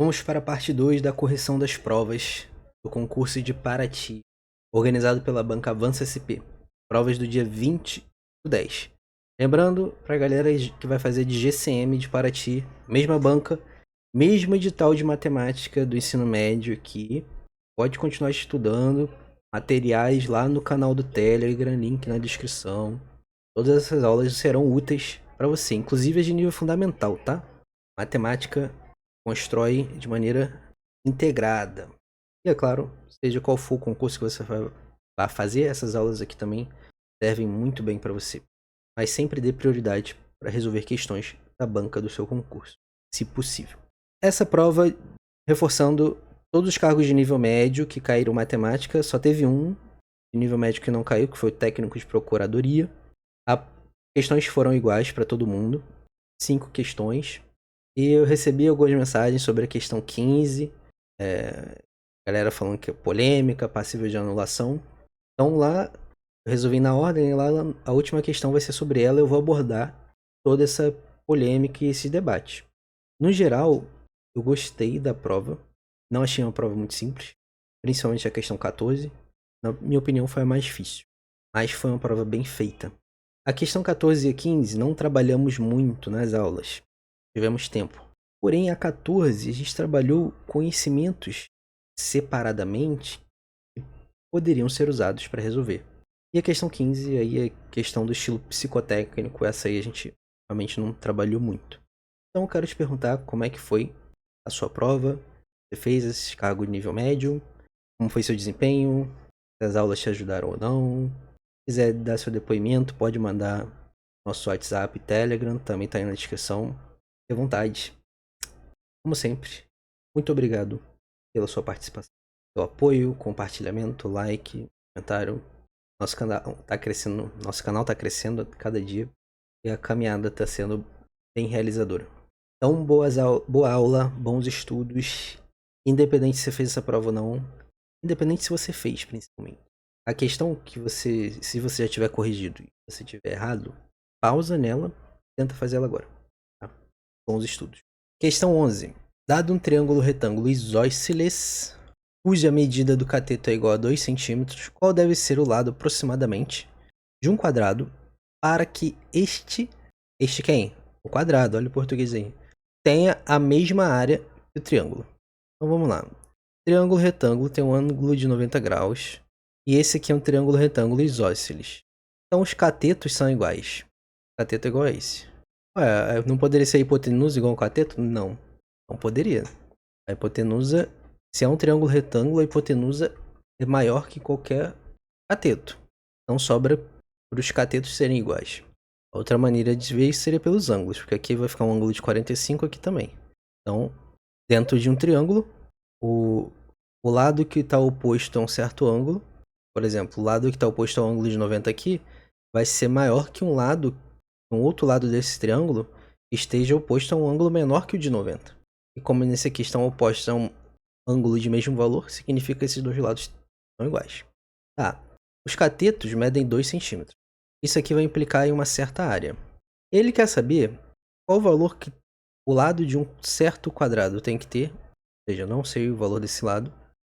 Vamos para a parte 2 da correção das provas do concurso de Paraty, organizado pela banca Avança SP. Provas do dia 20/10. Lembrando para a galera que vai fazer de GCM de Paraty, mesma banca, mesmo edital de matemática do ensino médio aqui. Pode continuar estudando materiais lá no canal do Telegram, link na descrição. Todas essas aulas serão úteis para você, inclusive as de nível fundamental, tá? Matemática constrói de maneira integrada. E é claro, seja qual for o concurso que você vai fazer, essas aulas aqui também servem muito bem para você. Mas sempre dê prioridade para resolver questões da banca do seu concurso, se possível. Essa prova, reforçando todos os cargos de nível médio que caíram matemática, só teve um de nível médio que não caiu, que foi o técnico de procuradoria. As questões foram iguais para todo mundo, 5 questões. E eu recebi algumas mensagens sobre a questão 15, galera falando que é polêmica, passível de anulação. Então lá, eu resolvi na ordem, lá a última questão vai ser sobre ela, eu vou abordar toda essa polêmica e esse debate. No geral, eu gostei da prova, não achei uma prova muito simples, principalmente a questão 14, na minha opinião foi a mais difícil, mas foi uma prova bem feita. A questão 14 e a 15 não trabalhamos muito nas aulas, tivemos tempo. Porém, a 14 a gente trabalhou conhecimentos separadamente que poderiam ser usados para resolver. E a questão 15 aí é questão do estilo psicotécnico, essa aí a gente realmente não trabalhou muito. Então eu quero te perguntar como é que foi a sua prova, você fez esse cargo de nível médio, como foi seu desempenho, se as aulas te ajudaram ou não. Se quiser dar seu depoimento, pode mandar nosso WhatsApp, Telegram, também está aí na descrição. Fique à vontade. Como sempre, muito obrigado pela sua participação, pelo apoio, compartilhamento, like, comentário. Nosso canal está crescendo a cada dia e a caminhada está sendo bem realizadora. Então, boa aula, bons estudos, independente se você fez essa prova ou não, independente se você fez, principalmente. A questão que se você já tiver corrigido e você tiver errado, pausa nela, tenta fazer ela agora. Tá? Bons estudos. Questão 11. Dado um triângulo retângulo isósceles, cuja medida do cateto é igual a 2 cm, qual deve ser o lado aproximadamente de um quadrado para que este quem? O quadrado, olha o português aí, tenha a mesma área que o triângulo. Então vamos lá. Triângulo retângulo tem um ângulo de 90 graus e esse aqui é um triângulo retângulo isósceles. Então os catetos são iguais. O cateto é igual a esse. Ué, não poderia ser a hipotenusa igual ao cateto? Não. Não poderia. A hipotenusa, se é um triângulo retângulo, a hipotenusa é maior que qualquer cateto. Então sobra para os catetos serem iguais. Outra maneira de ver isso seria pelos ângulos, porque aqui vai ficar um ângulo de 45, aqui também. Então, dentro de um triângulo, o lado que está oposto a um certo ângulo, por exemplo, o lado que está oposto ao ângulo de 90 aqui, vai ser maior que um outro lado desse triângulo esteja oposto a um ângulo menor que o de 90. E como nesse aqui estão opostos a um ângulo de mesmo valor, significa que esses dois lados são iguais. Tá. Os catetos medem 2 cm. Isso aqui vai implicar em uma certa área. Ele quer saber qual o valor que o lado de um certo quadrado tem que ter, ou seja, eu não sei o valor desse lado,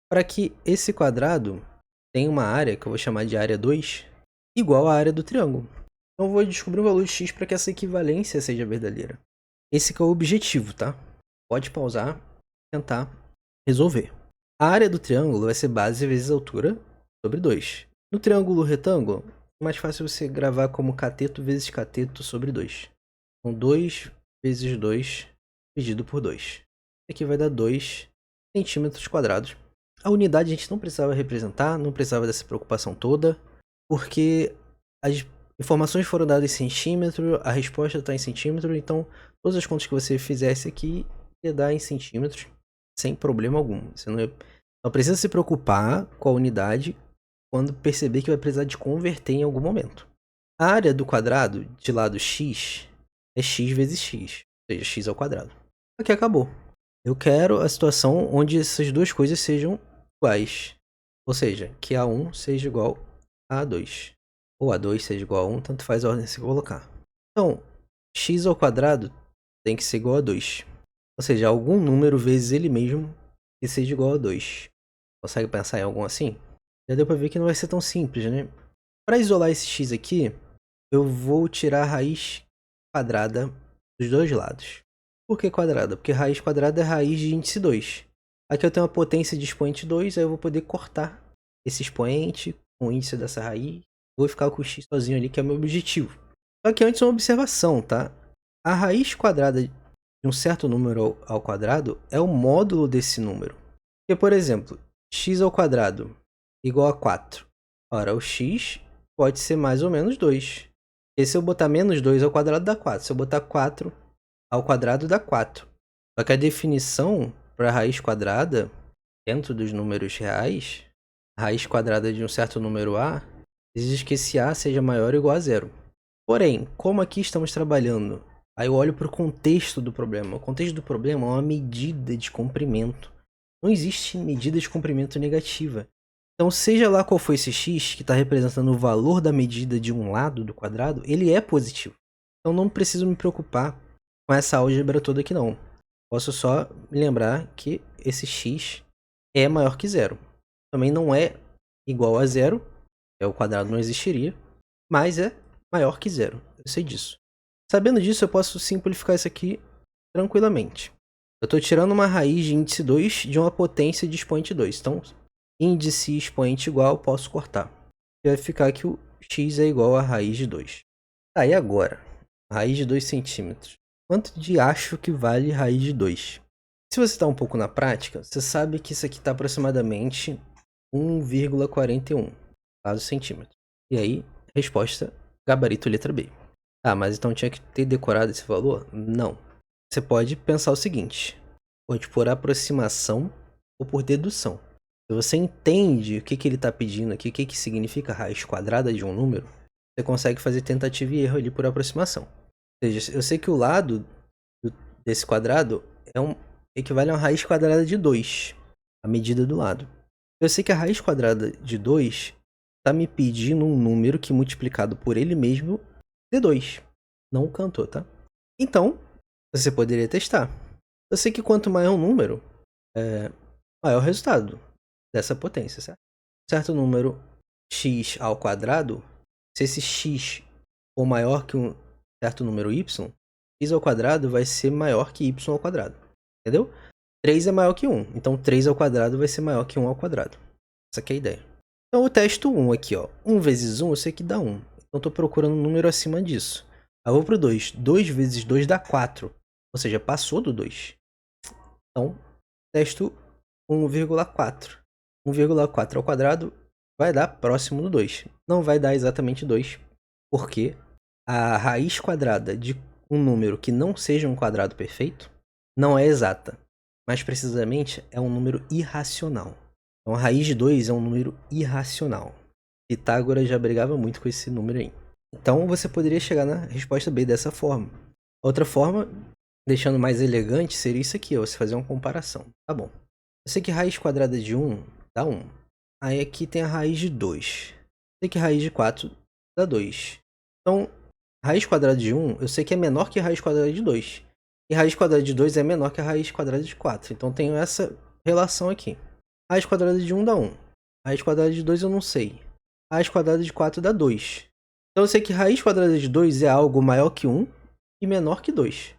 para que esse quadrado tenha uma área, que eu vou chamar de área 2, igual à área do triângulo. Então eu vou descobrir o valor de x para que essa equivalência seja verdadeira. Esse que é o objetivo, tá? Pode pausar e tentar resolver. A área do triângulo vai ser base vezes altura sobre 2. No triângulo retângulo, é mais fácil você gravar como cateto vezes cateto sobre 2. Então 2 vezes 2 dividido por 2. Aqui vai dar 2 centímetros quadrados. A unidade a gente não precisava representar, não precisava dessa preocupação toda, porque as informações foram dadas em centímetro, a resposta está em centímetro, então todas as contas que você fizesse aqui ia dar em centímetros, sem problema algum. Você não precisa se preocupar com a unidade quando perceber que vai precisar de converter em algum momento. A área do quadrado de lado x é x vezes x, ou seja, x ao quadrado. Aqui acabou. Eu quero a situação onde essas duas coisas sejam iguais, ou seja, que A1 seja igual a A2, ou A2 seja igual a 1, tanto faz a ordem que você colocar. Então, x ao quadrado tem que ser igual a 2. Ou seja, algum número vezes ele mesmo que seja igual a 2. Consegue pensar em algum assim? Já deu pra ver que não vai ser tão simples, né? Para isolar esse x aqui, eu vou tirar a raiz quadrada dos dois lados. Por que quadrada? Porque raiz quadrada é raiz de índice 2. Aqui eu tenho uma potência de expoente 2, aí eu vou poder cortar esse expoente com o índice dessa raiz. Vou ficar com o x sozinho ali, que é o meu objetivo. Só que antes uma observação, tá? A raiz quadrada de um certo número ao quadrado é o módulo desse número. Porque, por exemplo, x ao quadrado igual a 4. Ora, o x pode ser mais ou menos 2. E se eu botar menos 2 ao quadrado dá 4. Se eu botar 4 ao quadrado dá 4. Só que a definição para a raiz quadrada, dentro dos números reais, a raiz quadrada de um certo número a, exige que esse a seja maior ou igual a zero. Porém, como aqui estamos trabalhando, aí eu olho para o contexto do problema. O contexto do problema é uma medida de comprimento. Não existe medida de comprimento negativa. Então, seja lá qual for esse x que está representando o valor da medida de um lado do quadrado, ele é positivo. Então, não preciso me preocupar com essa álgebra toda aqui não. Posso só me lembrar que esse x é maior que zero. Também não é igual a zero, o quadrado não existiria, mas é maior que zero. Eu sei disso. Sabendo disso, eu posso simplificar isso aqui tranquilamente. Eu estou tirando uma raiz de índice 2 de uma potência de expoente 2. Então, índice e expoente igual, posso cortar. E vai ficar que o x é igual a raiz de 2. Tá, e agora? Raiz de 2 centímetros. Quanto de acho que vale raiz de 2? Se você está um pouco na prática, você sabe que isso aqui está aproximadamente 1,41 centímetros. E aí, resposta, gabarito letra B. Ah, mas então tinha que ter decorado esse valor? Não. Você pode pensar o seguinte, pode por aproximação ou por dedução. Se você entende o que ele está pedindo aqui, o que significa raiz quadrada de um número, você consegue fazer tentativa e erro ali por aproximação. Ou seja, eu sei que o lado desse quadrado equivale a uma raiz quadrada de 2, a medida do lado. Eu sei que a raiz quadrada de 2 está me pedindo um número que multiplicado por ele mesmo dê 2. Não o cantor, tá? Então, você poderia testar. Eu sei que quanto maior o número, maior o resultado dessa potência, certo? Certo número x ao quadrado, se esse x for maior que um certo número y, x ao quadrado vai ser maior que y ao quadrado. Entendeu? 3 é maior que 1, então 3 ao quadrado vai ser maior que 1 ao quadrado. Essa aqui é a ideia. Então eu testo 1 aqui, ó. 1 vezes 1 eu sei que dá 1. Então eu estou procurando um número acima disso. Aí eu vou para o 2. 2 vezes 2 dá 4. Ou seja, passou do 2. Então, testo 1,4. 1,4 ao quadrado vai dar próximo do 2. Não vai dar exatamente 2, porque a raiz quadrada de um número que não seja um quadrado perfeito não é exata. Mais precisamente, é um número irracional. Então, a raiz de 2 é um número irracional. Pitágoras já brigava muito com esse número aí. Então, você poderia chegar na resposta B dessa forma. Outra forma, deixando mais elegante, seria isso aqui, ó, você fazer uma comparação. Tá bom. Eu sei que raiz quadrada de 1 dá 1. Aí aqui tem a raiz de 2. Eu sei que raiz de 4 dá 2. Então, raiz quadrada de 1, eu sei que é menor que a raiz quadrada de 2. E raiz quadrada de 2 é menor que a raiz quadrada de 4. Então, tenho essa relação aqui. Raiz quadrada de 1 dá 1. Raiz quadrada de 2 eu não sei. Raiz quadrada de 4 dá 2. Então eu sei que raiz quadrada de 2 é algo maior que 1 e menor que 2.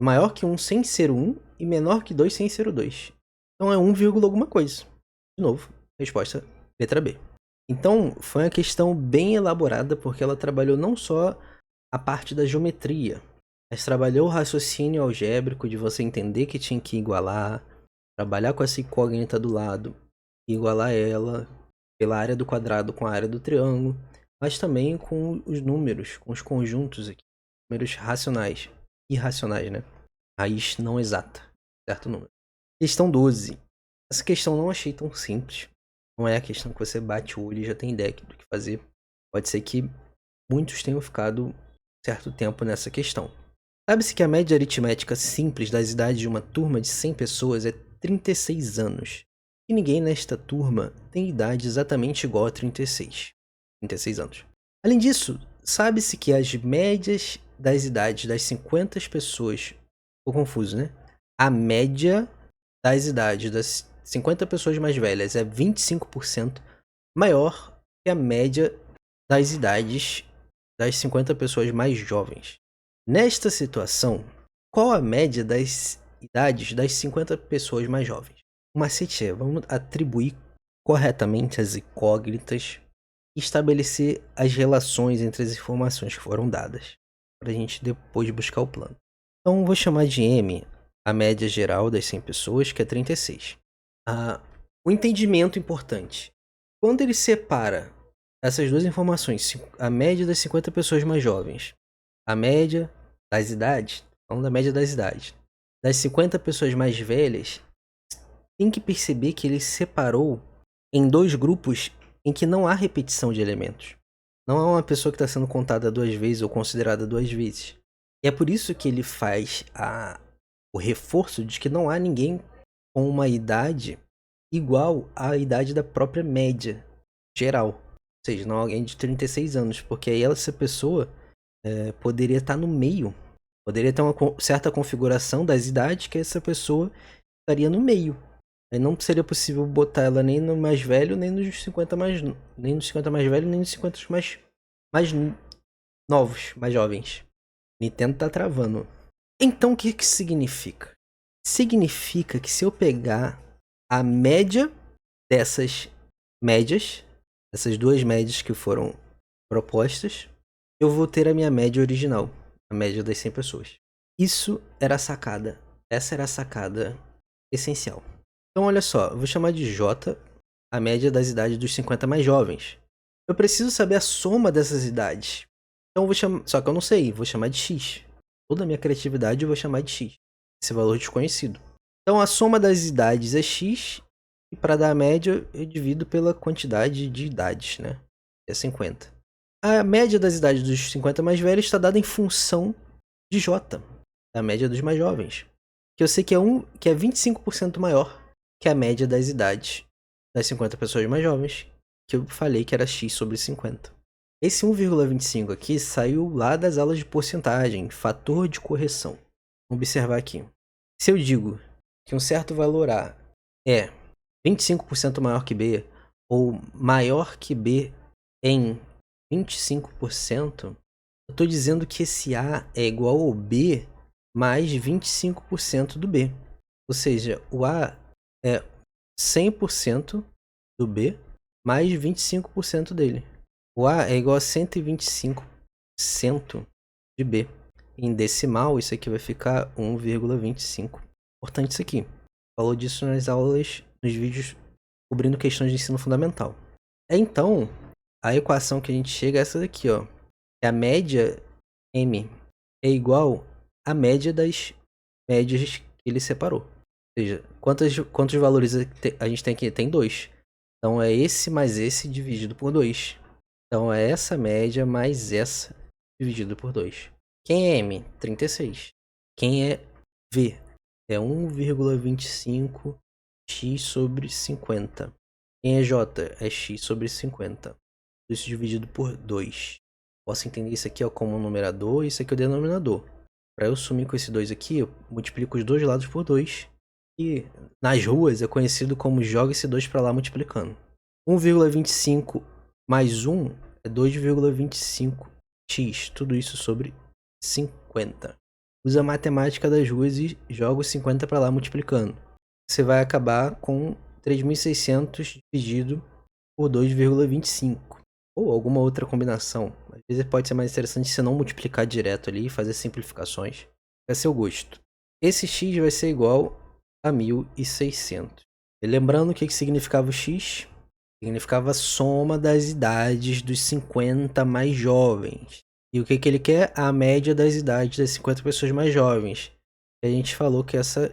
Maior que 1 sem ser o 1 e menor que 2 sem ser o 2. Então é 1, alguma coisa. De novo, resposta letra B. Então foi uma questão bem elaborada porque ela trabalhou não só a parte da geometria, mas trabalhou o raciocínio algébrico de você entender que tinha que igualar, trabalhar com essa incógnita do lado, igualar ela pela área do quadrado com a área do triângulo, mas também com os números, com os conjuntos aqui, números racionais, irracionais, né? Raiz não exata, certo número. Questão 12. Essa questão não achei tão simples. Não é a questão que você bate o olho e já tem ideia do que fazer. Pode ser que muitos tenham ficado certo tempo nessa questão. Sabe-se que a média aritmética simples das idades de uma turma de 100 pessoas é 36 anos. E ninguém nesta turma tem idade exatamente igual a 36 anos. Além disso, sabe-se que as médias das idades das 50 pessoas... Ficou confuso, né? a média das idades das 50 pessoas mais velhas é 25% maior que a média das idades das 50 pessoas mais jovens. Nesta situação, qual a média das idades das 50 pessoas mais jovens? O macete é, vamos atribuir corretamente as incógnitas e estabelecer as relações entre as informações que foram dadas, para a gente depois buscar o plano. Então, vou chamar de M a média geral das 100 pessoas, que é 36. O entendimento importante. Quando ele separa essas duas informações, a média das 50 pessoas mais jovens, a média das idades, falando da média das idades, das 50 pessoas mais velhas, tem que perceber que ele separou em dois grupos em que não há repetição de elementos. Não é uma pessoa que está sendo contada 2 vezes ou considerada 2 vezes. E é por isso que ele faz o reforço de que não há ninguém com uma idade igual à idade da própria média geral. Ou seja, não alguém de 36 anos, porque aí essa pessoa poderia estar no meio. Poderia ter uma certa configuração das idades que essa pessoa estaria no meio. Aí não seria possível botar ela nem no mais velho, nem nos 50 mais velhos, nem nos 50 mais novos, mais jovens. Nintendo tá travando. Então o que que significa? Significa que se eu pegar a média dessas médias, essas duas médias que foram propostas, eu vou ter a minha média original, a média das 100 pessoas. Isso era a sacada. Essa era a sacada essencial. Então olha só, eu vou chamar de J a média das idades dos 50 mais jovens. Eu preciso saber a soma dessas idades. Então eu vou chamar, só que eu não sei, vou chamar de X. Toda a minha criatividade eu vou chamar de X. Esse valor desconhecido. Então a soma das idades é X. E para dar a média eu divido pela quantidade de idades, né? É 50. A média das idades dos 50 mais velhos está dada em função de J. A média dos mais jovens. Que eu sei que é 25% maior que a média das idades das 50 pessoas mais jovens, que eu falei que era x sobre 50. Esse 1,25 aqui saiu lá das aulas de porcentagem, fator de correção. Vamos observar aqui. Se eu digo que um certo valor A é 25% maior que B, ou maior que B em 25%, eu estou dizendo que esse A é igual ao B mais 25% do B. Ou seja, o A é 100% do B mais 25% dele. O A é igual a 125% de B. Em decimal, isso aqui vai ficar 1,25. Importante isso aqui. Falou disso nas aulas, nos vídeos cobrindo questões de ensino fundamental. Então, a equação que a gente chega é essa daqui, ó. É a média M é igual à média das médias que ele separou. Ou seja, quantos valores a gente tem aqui? Tem 2. Então é esse mais esse dividido por 2. Então é essa média mais essa dividido por 2. Quem é M? 36. Quem é V? É 1,25 x sobre 50. Quem é J? É x sobre 50. Isso dividido por 2. Posso entender isso aqui como um numerador e isso aqui é o denominador. Para eu sumir com esse 2 aqui, eu multiplico os dois lados por 2. E nas ruas é conhecido como joga esse 2 para lá multiplicando. 1,25 mais 1 é 2,25x. Tudo isso sobre 50. Usa a matemática das ruas e joga os 50 para lá multiplicando. Você vai acabar com 3.600 dividido por 2,25. Ou alguma outra combinação. Às vezes pode ser mais interessante se não multiplicar direto ali e fazer simplificações. É seu gosto. Esse x vai ser igual a 1.600. E lembrando o que significava o x? Significava a soma das idades dos 50 mais jovens. E o que ele quer? A média das idades das 50 pessoas mais jovens. E a gente falou que esse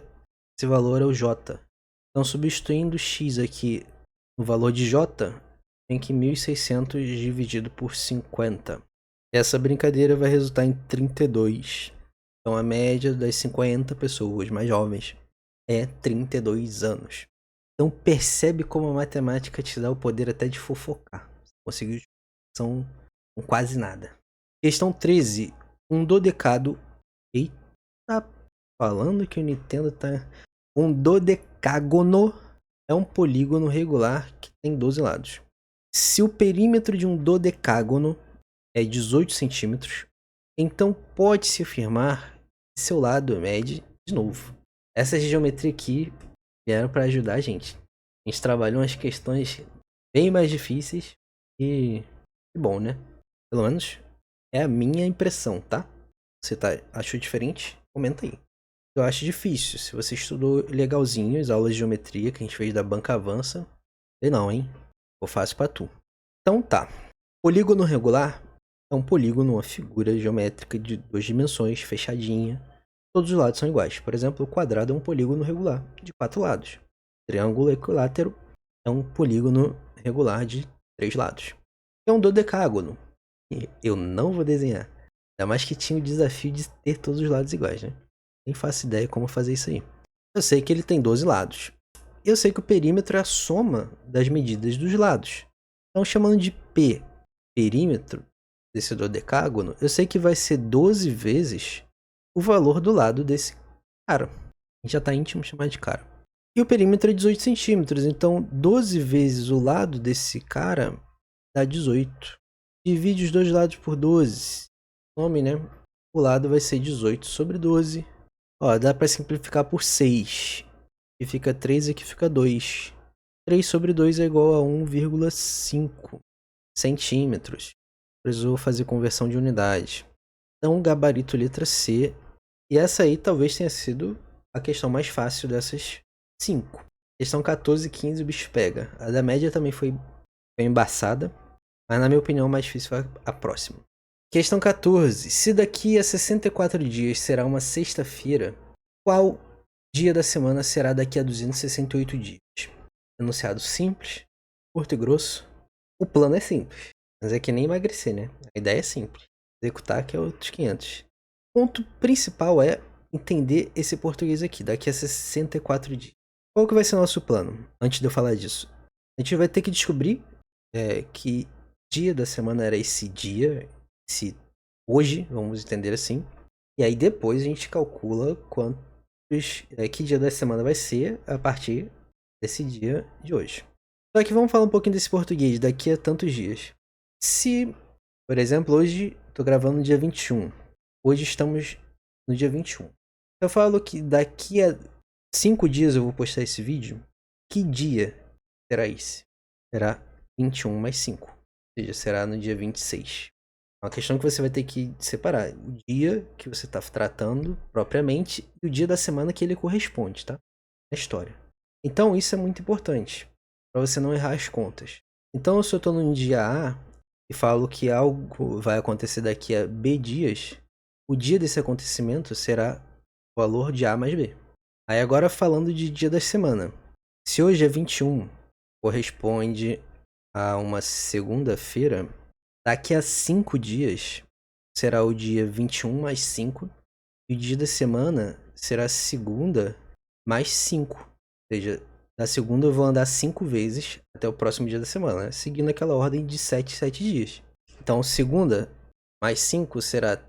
valor é o J. Então, substituindo x aqui no valor de J, tem que 1.600 dividido por 50. Essa brincadeira vai resultar em 32. Então, a média das 50 pessoas mais jovens é 32 anos. Então percebe como a matemática te dá o poder até de fofocar. Conseguiu são com quase nada. Questão 13. Um dodecado. Eita falando que o Nintendo tá... Um dodecágono é um polígono regular que tem 12 lados. Se o perímetro de um dodecágono é 18 centímetros, então pode-se afirmar que seu lado mede de novo. Essa geometria aqui vieram para ajudar a gente. A gente trabalhou umas questões bem mais difíceis e bom, né? Pelo menos é a minha impressão, tá? Você achou diferente? Comenta aí. Eu acho difícil. Se você estudou legalzinho as aulas de geometria que a gente fez da banca avança, sei não, hein? Ficou fácil pra tu. Então tá. Polígono regular é um polígono, uma figura geométrica de 2 dimensões, fechadinha. Todos os lados são iguais. Por exemplo, o quadrado é um polígono regular de 4 lados. Triângulo equilátero é um polígono regular de 3 lados. É um dodecágono. Eu não vou desenhar. Ainda mais que tinha o desafio de ter todos os lados iguais, né? Nem faço ideia como fazer isso aí. Eu sei que ele tem 12 lados. Eu sei que o perímetro é a soma das medidas dos lados. Então, chamando de P, perímetro desse dodecágono, eu sei que vai ser 12 vezes o valor do lado desse cara. A gente já tá íntimo chamar de cara. E o perímetro é 18 centímetros. Então, 12 vezes o lado desse cara dá 18. Divide os dois lados por 12. Nome, né? O lado vai ser 18 sobre 12. Ó, dá para simplificar por 6. Aqui fica 3 e aqui fica 2. 3 sobre 2 é igual a 1,5 centímetros. Precisou fazer conversão de unidade. Então, gabarito letra C. E essa aí talvez tenha sido a questão mais fácil dessas 5. Questão 14 e 15 o bicho pega. A da média também foi embaçada. Mas na minha opinião, mais difícil foi a próxima. Questão 14. Se daqui a 64 dias será uma sexta-feira, qual dia da semana será daqui a 268 dias? Enunciado simples, curto e grosso. O plano é simples, mas é que nem emagrecer, né? A ideia é simples. Executar que é outros 500. O ponto principal é entender esse português aqui, daqui a 64 dias. Qual que vai ser o nosso plano? Antes de eu falar disso. A gente vai ter que descobrir que dia da semana era esse dia, hoje, vamos entender assim. E aí depois a gente calcula que dia da semana vai ser a partir desse dia de hoje. Só que vamos falar um pouquinho desse português daqui a tantos dias. Se, por exemplo, hoje estou gravando no dia 21. Hoje estamos no dia 21. Eu falo que daqui a 5 dias eu vou postar esse vídeo. Que dia será esse? Será 21 mais 5. Ou seja, será no dia 26. É uma questão que você vai ter que separar o dia que você está tratando propriamente e o dia da semana que ele corresponde, tá? Na história. Então isso é muito importante para você não errar as contas. Então se eu estou no dia A e falo que algo vai acontecer daqui a B dias, o dia desse acontecimento será o valor de A mais B. Aí agora falando de dia da semana. Se hoje é 21, corresponde a uma segunda-feira, daqui a 5 dias será o dia 21 mais 5. E o dia da semana será segunda mais 5. Ou seja, na segunda eu vou andar 5 vezes até o próximo dia da semana, né? Seguindo aquela ordem de 7 dias. Então, segunda mais 5 será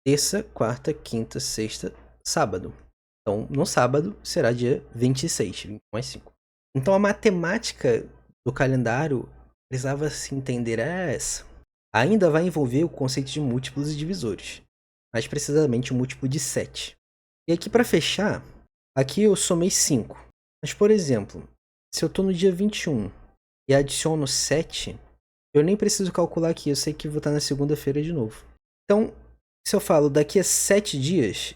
terça, quarta, quinta, sexta, sábado. Então, no sábado será dia 26, 21 mais 5. Então, a matemática do calendário precisava se entender essa. Ainda vai envolver o conceito de múltiplos e divisores. Mais precisamente o múltiplo de 7. E aqui para fechar, aqui eu somei 5. Mas, por exemplo, se eu estou no dia 21 e adiciono 7, eu nem preciso calcular aqui, eu sei que vou estar na segunda-feira de novo. Então, se eu falo daqui a 7 dias,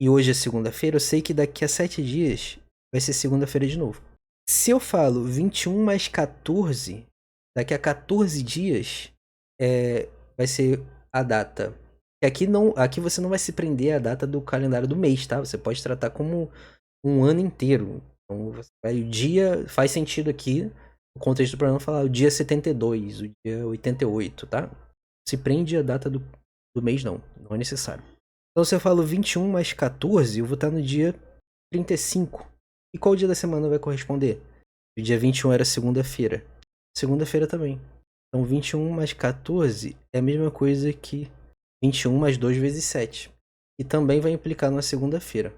e hoje é segunda-feira, eu sei que daqui a 7 dias vai ser segunda-feira de novo. Se eu falo 21 mais 14, daqui a 14 dias vai ser a data. E aqui você não vai se prender à data do calendário do mês, tá? Você pode tratar como um ano inteiro. Então, o dia faz sentido aqui, no contexto do programa, falar o dia 72, o dia 88, tá? Se prende a data do mês, não é necessário. Então, se eu falo 21 mais 14, eu vou estar no dia 35. E qual dia da semana vai corresponder? O dia 21 era segunda-feira. Segunda-feira também. Então, 21 mais 14 é a mesma coisa que 21 mais 2 vezes 7. E também vai implicar numa segunda-feira.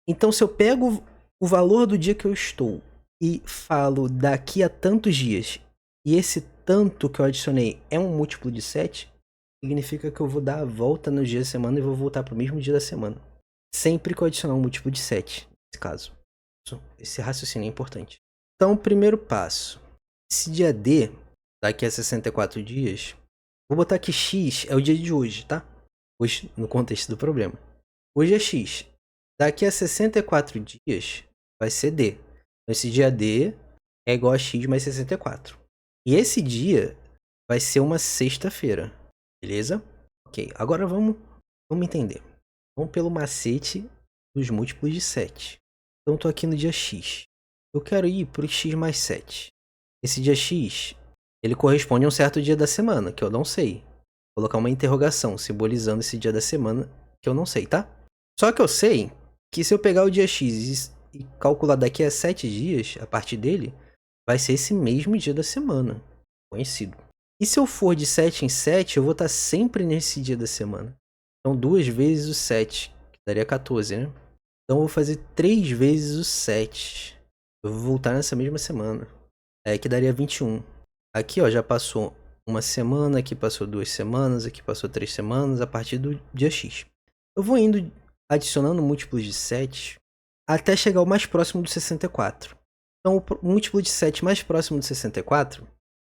Então, se eu pego o valor do dia que eu estou e falo daqui a tantos dias, e esse tanto que eu adicionei é um múltiplo de 7, significa que eu vou dar a volta nos dias da semana e vou voltar para o mesmo dia da semana. Sempre que eu adicionar um múltiplo de 7, nesse caso. Esse raciocínio é importante. Então, primeiro passo. Esse dia D, daqui a 64 dias, vou botar que X é o dia de hoje, tá? Hoje, no contexto do problema. Hoje é X. Daqui a 64 dias, vai ser D. Então, esse dia D é igual a X mais 64. E esse dia vai ser uma sexta-feira. Beleza? Ok, agora vamos entender. Vamos pelo macete dos múltiplos de 7. Então, estou aqui no dia X. Eu quero ir para o X mais 7. Esse dia X, ele corresponde a um certo dia da semana, que eu não sei. Vou colocar uma interrogação, simbolizando esse dia da semana, que eu não sei, tá? Só que eu sei que se eu pegar o dia X e calcular daqui a 7 dias, a partir dele, vai ser esse mesmo dia da semana, conhecido. E se eu for de 7 em 7, eu vou estar sempre nesse dia da semana. Então, 2 vezes o 7, que daria 14, né? Então, eu vou fazer 3 vezes o 7. Eu vou voltar nessa mesma semana. Que daria 21. Aqui, ó, já passou uma semana, aqui passou 2 semanas, aqui passou 3 semanas, a partir do dia X. Eu vou indo adicionando múltiplos de 7 até chegar ao mais próximo do 64. Então, o múltiplo de 7 mais próximo do 64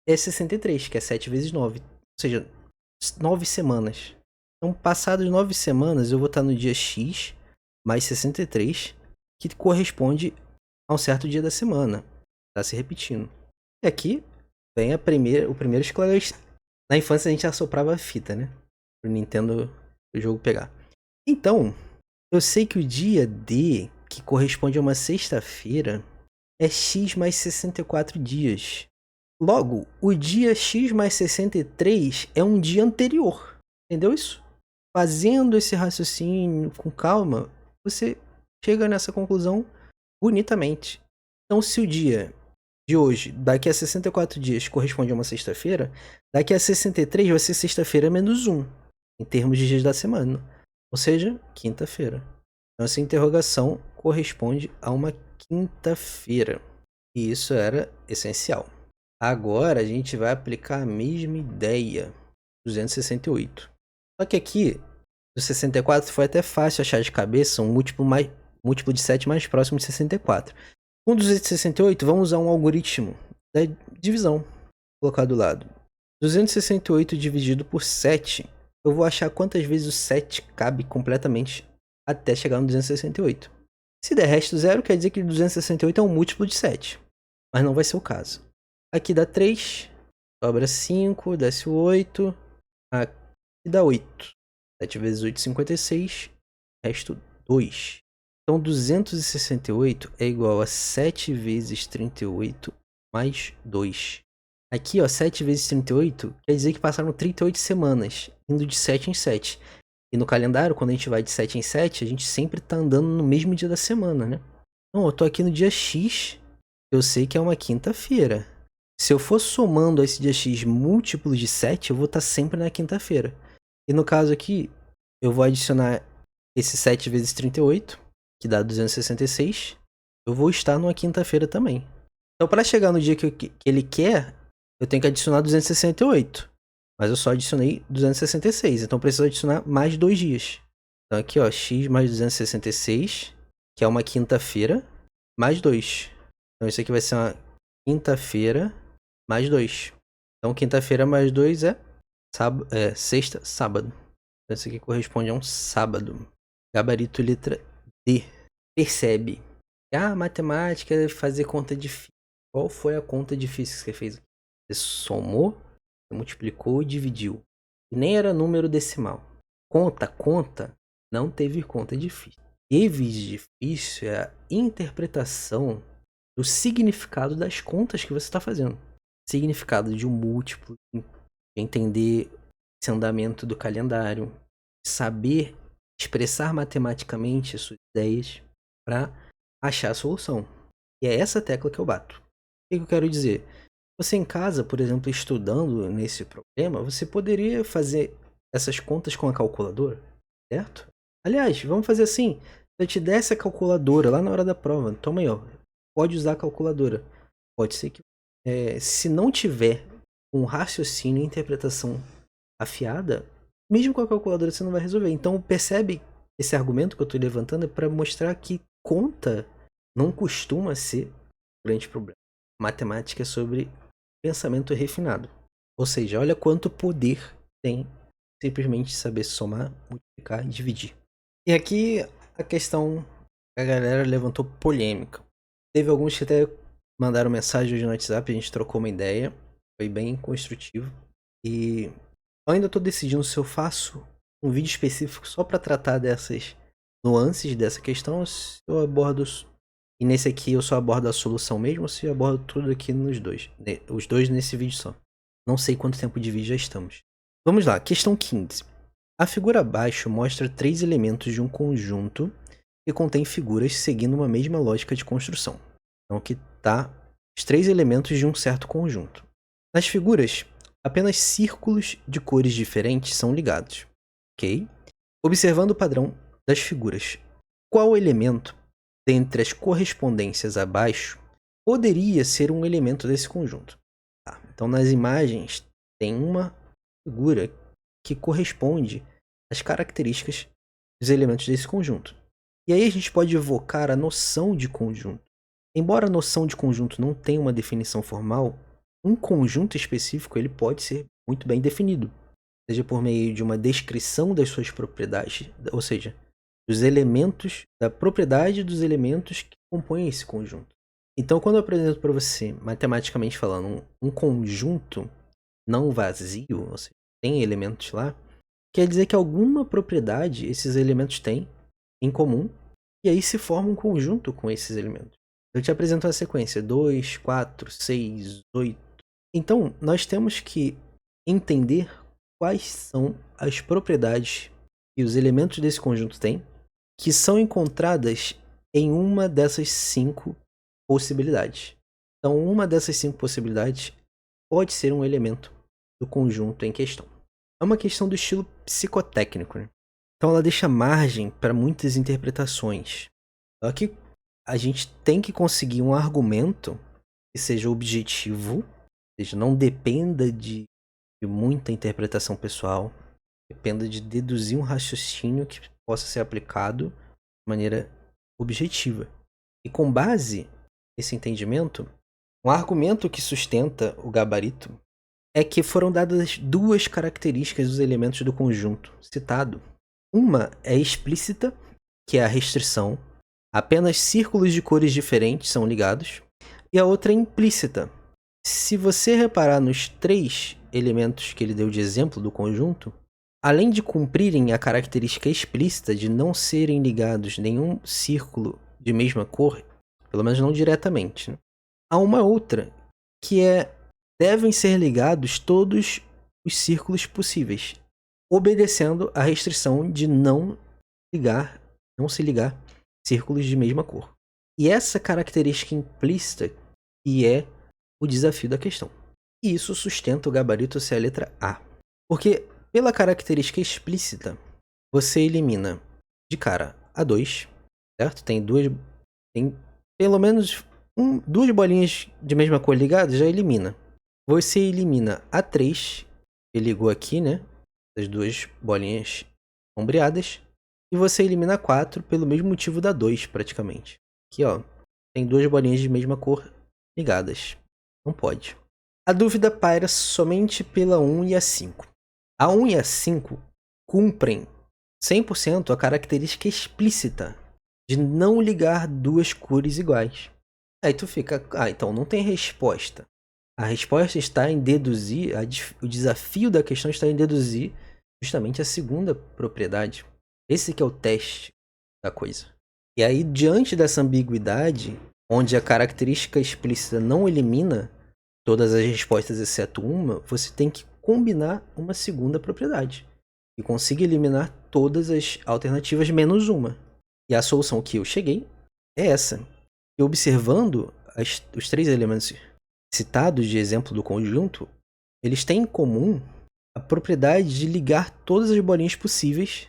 é 63, que é 7 vezes 9. Ou seja, 9 semanas. Então, passadas 9 semanas, eu vou estar no dia X mais 63, que corresponde a um certo dia da semana. Está se repetindo. E aqui vem o primeiro esclarecimento. Na infância a gente assoprava a fita, né? Pro Nintendo, o jogo pegar. Então, eu sei que o dia D, que corresponde a uma sexta-feira, é X mais 64 dias. Logo, o dia X mais 63 é um dia anterior. Entendeu isso? Fazendo esse raciocínio com calma, você chega nessa conclusão bonitamente. Então, se o dia de hoje, daqui a 64 dias, corresponde a uma sexta-feira, daqui a 63 vai ser sexta-feira menos 1, em termos de dias da semana. Ou seja, quinta-feira. Então, essa interrogação corresponde a uma quinta-feira. E isso era essencial. Agora a gente vai aplicar a mesma ideia. 268. Só que aqui, do 64 foi até fácil achar de cabeça um múltiplo de 7 mais próximo de 64. Com 268, vamos usar um algoritmo da divisão. Vou colocar do lado. 268 dividido por 7. Eu vou achar quantas vezes o 7 cabe completamente até chegar no 268. Se der resto zero, quer dizer que 268 é um múltiplo de 7. Mas não vai ser o caso. Aqui dá 3, sobra 5, desce 8, aqui dá 8. 7 vezes 8, 56, resto 2. Então 268 é igual a 7 vezes 38 mais 2. Aqui, ó, 7 vezes 38 quer dizer que passaram 38 semanas, indo de 7 em 7. E no calendário, quando a gente vai de 7 em 7, a gente sempre tá andando no mesmo dia da semana, né? Então, eu tô aqui no dia X, eu sei que é uma quinta-feira. Se eu for somando a esse dia X múltiplos de 7, eu vou estar sempre na quinta-feira. E no caso aqui, eu vou adicionar esse 7 vezes 38, que dá 266. Eu vou estar numa quinta-feira também. Então, para chegar no dia que ele quer, eu tenho que adicionar 268. Mas eu só adicionei 266, então eu preciso adicionar mais 2 dias. Então aqui, ó, X mais 266, que é uma quinta-feira, mais 2. Então isso aqui vai ser uma quinta-feira mais 2. Então quinta-feira mais 2 é sexta, sábado. Então isso aqui corresponde a um sábado. Gabarito letra D. Percebe. Matemática é fazer conta difícil. Qual foi a conta difícil que você fez? Você somou, multiplicou e dividiu. E nem era número decimal. Conta, não teve conta difícil. Teve difícil é a interpretação do significado das contas que você está fazendo. Significado de um múltiplo, entender esse andamento do calendário, saber expressar matematicamente as suas ideias para achar a solução. E é essa tecla que eu bato. O que eu quero dizer? Você em casa, por exemplo, estudando nesse problema, você poderia fazer essas contas com a calculadora, certo? Aliás, vamos fazer assim. eu te desse a calculadora lá na hora da prova, toma aí, ó. Pode usar a calculadora. Pode ser que, se não tiver um raciocínio e interpretação afiada, mesmo com a calculadora você não vai resolver. Então percebe esse argumento que eu estou levantando é para mostrar que conta não costuma ser um grande problema. Matemática é sobre pensamento refinado. Ou seja, olha quanto poder tem simplesmente saber somar, multiplicar e dividir. E aqui a questão que a galera levantou polêmica. Teve alguns que até mandaram mensagem hoje no WhatsApp, a gente trocou uma ideia. Foi bem construtivo. E eu ainda estou decidindo se eu faço um vídeo específico só para tratar dessas nuances dessa questão, ou se eu abordo. E nesse aqui eu só abordo a solução mesmo, ou se eu abordo tudo aqui nos dois. Os dois nesse vídeo só. Não sei quanto tempo de vídeo já estamos. Vamos lá, questão 15. A figura abaixo mostra 3 elementos de um conjunto que contém figuras seguindo uma mesma lógica de construção. Então aqui está os 3 elementos de um certo conjunto. Nas figuras, apenas círculos de cores diferentes são ligados. Ok? Observando o padrão das figuras, qual elemento dentre as correspondências abaixo poderia ser um elemento desse conjunto? Tá, então nas imagens tem uma figura que corresponde às características dos elementos desse conjunto. E aí a gente pode evocar a noção de conjunto. Embora a noção de conjunto não tenha uma definição formal, um conjunto específico ele pode ser muito bem definido, seja por meio de uma descrição das suas propriedades, ou seja, dos elementos, da propriedade dos elementos que compõem esse conjunto. Então, quando eu apresento para você, matematicamente falando, um conjunto não vazio, ou seja, tem elementos lá, quer dizer que alguma propriedade esses elementos têm em comum, e aí se forma um conjunto com esses elementos. Eu te apresento a sequência 2, 4, 6, 8. Então, nós temos que entender quais são as propriedades que os elementos desse conjunto têm, que são encontradas em uma dessas 5 possibilidades. Então, uma dessas 5 possibilidades pode ser um elemento do conjunto em questão. É uma questão do estilo psicotécnico, né? Então ela deixa margem para muitas interpretações. Só que a gente tem que conseguir um argumento que seja objetivo, ou seja, não dependa de muita interpretação pessoal, dependa de deduzir um raciocínio que possa ser aplicado de maneira objetiva. E com base nesse entendimento, um argumento que sustenta o gabarito é que foram dadas 2 características dos elementos do conjunto citado. Uma é explícita, que é a restrição. Apenas círculos de cores diferentes são ligados. E a outra é implícita. Se você reparar nos 3 elementos que ele deu de exemplo do conjunto, além de cumprirem a característica explícita de não serem ligados nenhum círculo de mesma cor, pelo menos não diretamente, né? Há uma outra, que devem ser ligados todos os círculos possíveis, obedecendo à restrição de não se ligar círculos de mesma cor. E essa característica implícita que é o desafio da questão. E isso sustenta o gabarito ser a letra A. Porque pela característica explícita, você elimina de cara a 2, certo? Tem pelo menos 2 bolinhas de mesma cor ligadas, já elimina. Você elimina a 3, que ligou aqui, né? As 2 bolinhas sombreadas. E você elimina a 4 pelo mesmo motivo da 2, praticamente. Aqui, ó, tem 2 bolinhas de mesma cor ligadas. Não pode. A dúvida paira somente pela 1 e a 5. A 1 e a 5 cumprem 100% a característica explícita de não ligar 2 cores iguais. Aí tu fica, então não tem resposta. A resposta está em deduzir, o desafio da questão está em deduzir justamente a segunda propriedade. Esse que é o teste da coisa. E aí, diante dessa ambiguidade, onde a característica explícita não elimina todas as respostas exceto uma, você tem que combinar uma segunda propriedade e consiga eliminar todas as alternativas menos uma. E a solução que eu cheguei é essa. E observando os 3 elementos citados de exemplo do conjunto, eles têm em comum a propriedade de ligar todas as bolinhas possíveis,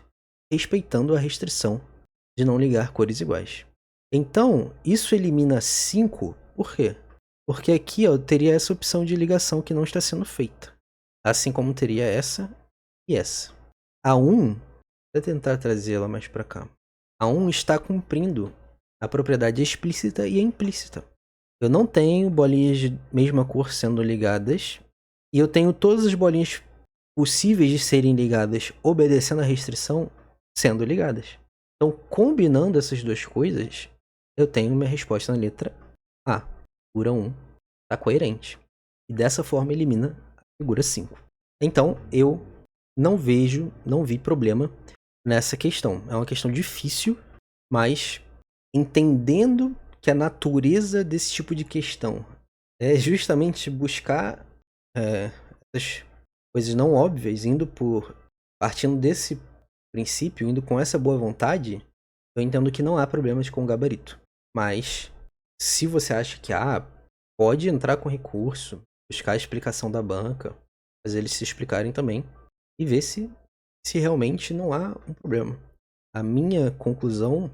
respeitando a restrição de não ligar cores iguais. Então, isso elimina 5, por quê? Porque aqui eu teria essa opção de ligação que não está sendo feita. Assim como teria essa e essa. A 1, vou tentar trazê-la mais para cá. A 1 está cumprindo a propriedade explícita e a implícita. Eu não tenho bolinhas de mesma cor sendo ligadas. E eu tenho todas as bolinhas possíveis de serem ligadas obedecendo a restrição sendo ligadas. Então, combinando essas duas coisas, eu tenho minha resposta na letra A. Figura 1 está coerente. E dessa forma elimina a figura 5. Então, eu não vi problema nessa questão. É uma questão difícil, mas entendendo que a natureza desse tipo de questão é justamente buscar essas coisas não óbvias, partindo desse princípio, indo com essa boa vontade, eu entendo que não há problemas com o gabarito. Mas, se você acha que pode entrar com recurso, buscar a explicação da banca, fazer eles se explicarem também, e ver se realmente não há um problema. A minha conclusão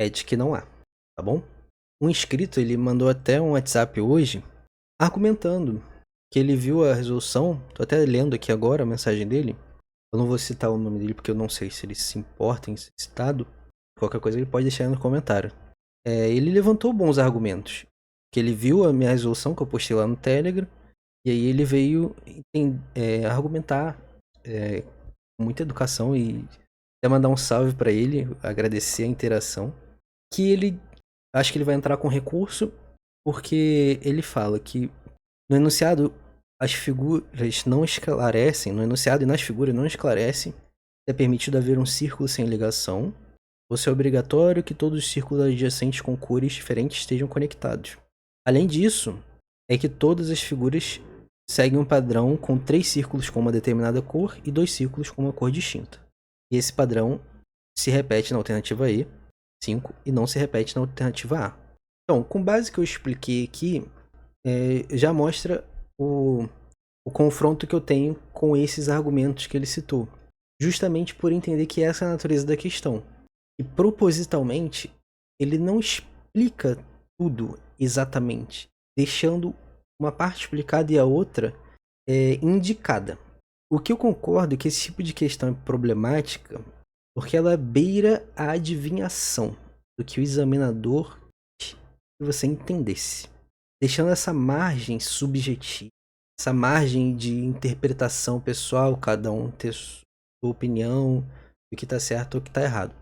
é de que não há, tá bom? Um inscrito, ele mandou até um WhatsApp hoje, argumentando que ele viu a resolução, tô até lendo aqui agora a mensagem dele, eu não vou citar o nome dele porque eu não sei se ele se importa em ser citado, qualquer coisa ele pode deixar aí no comentário. Ele levantou bons argumentos, que ele viu a minha resolução que eu postei lá no Telegram, e aí ele veio argumentar com muita educação e até mandar um salve pra ele, agradecer a interação, que ele, acho que ele vai entrar com recurso, porque ele fala que no enunciado as figuras não esclarecem, no enunciado e nas figuras não esclarecem se é permitido haver um círculo sem ligação, ou se é obrigatório que todos os círculos adjacentes com cores diferentes estejam conectados. Além disso, é que todas as figuras seguem um padrão com 3 círculos com uma determinada cor e 2 círculos com uma cor distinta. E esse padrão se repete na alternativa E, 5, e não se repete na alternativa A. Então, com base que eu expliquei aqui, já mostra o confronto que eu tenho com esses argumentos que ele citou. Justamente por entender que essa é a natureza da questão. E propositalmente, ele não explica tudo exatamente, deixando uma parte explicada e a outra indicada. O que eu concordo é que esse tipo de questão é problemática porque ela beira a adivinhação do que o examinador quer que você entendesse, deixando essa margem subjetiva, essa margem de interpretação pessoal, cada um ter sua opinião do que está certo ou o que está errado.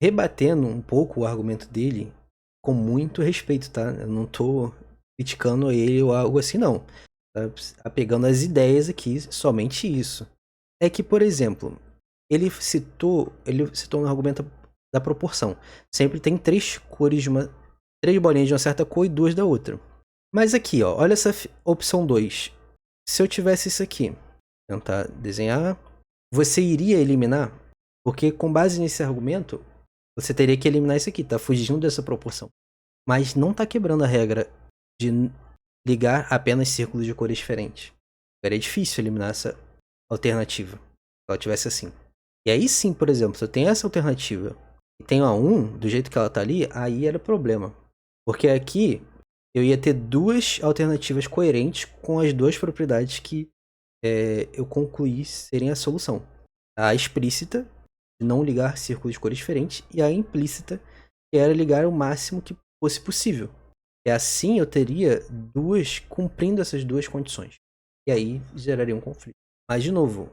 Rebatendo um pouco o argumento dele com muito respeito, tá? Eu não tô criticando ele ou algo assim, não. Tá apegando as ideias aqui, somente isso. É que, por exemplo, ele citou um argumento da proporção. Sempre tem 3 cores três bolinhas de uma certa cor e 2 da outra. Mas aqui, ó, olha essa opção 2. Se eu tivesse isso aqui, tentar desenhar, você iria eliminar? Porque com base nesse argumento, você teria que eliminar isso aqui, tá fugindo dessa proporção. Mas não tá quebrando a regra de ligar apenas círculos de cores diferentes. Seria difícil eliminar essa alternativa, se ela tivesse assim. E aí sim, por exemplo, se eu tenho essa alternativa e tenho a 1, do jeito que ela tá ali, aí era problema. Porque aqui eu ia ter 2 alternativas coerentes com as 2 propriedades que eu concluí serem a solução. A explícita, de não ligar círculos de cores diferentes, e a implícita, que era ligar o máximo que fosse possível. E assim eu teria cumprindo essas 2 condições. E aí geraria um conflito. Mas, de novo,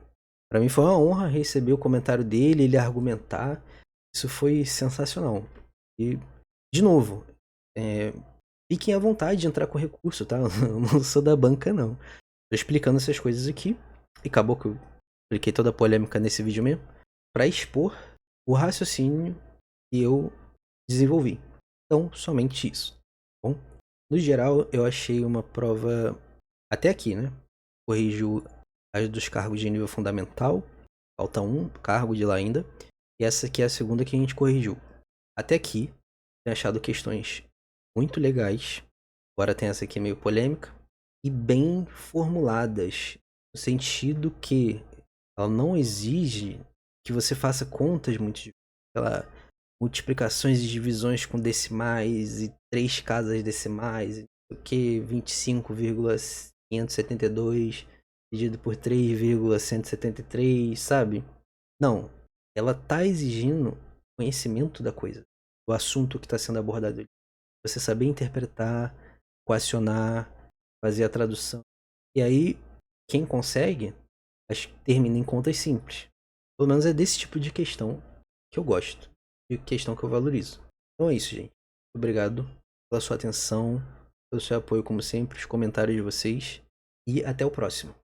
para mim foi uma honra receber o comentário dele, ele argumentar. Isso foi sensacional. E, de novo, fiquem à vontade de entrar com recurso, tá? Eu não sou da banca, não. Tô explicando essas coisas aqui. E acabou que eu expliquei toda a polêmica nesse vídeo mesmo. Para expor o raciocínio que eu desenvolvi. Então, somente isso. Bom, no geral, eu achei uma prova até aqui, né? Corrigiu as dos cargos de nível fundamental. Falta um cargo de lá ainda. E essa aqui é a segunda que a gente corrigiu. Até aqui, tenho achado questões muito legais. Agora tem essa aqui meio polêmica. E bem formuladas. No sentido que ela não exige que você faça contas muito difíceis. Ela multiplicações e divisões com decimais e 3 casas decimais, e o que 25,572 dividido por 3,173, sabe? Não, ela tá exigindo conhecimento da coisa, do assunto que está sendo abordado ali. Você saber interpretar, equacionar, fazer a tradução. E aí, quem consegue, acho que termina em contas simples. Pelo menos é desse tipo de questão que eu gosto. E questão que eu valorizo. Então é isso, gente. Obrigado pela sua atenção, pelo seu apoio, como sempre, os comentários de vocês. E até o próximo.